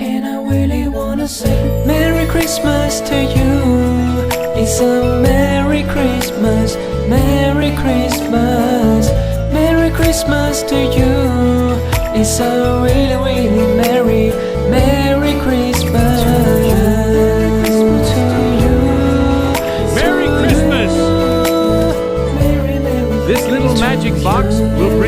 And I really wanna say Merry Christmas to you. It's a Merry Christmas, Merry Christmas, Merry Christmas to you. It's a really, really Merry, Merry Christmas to you. Merry Christmas! This little magic box will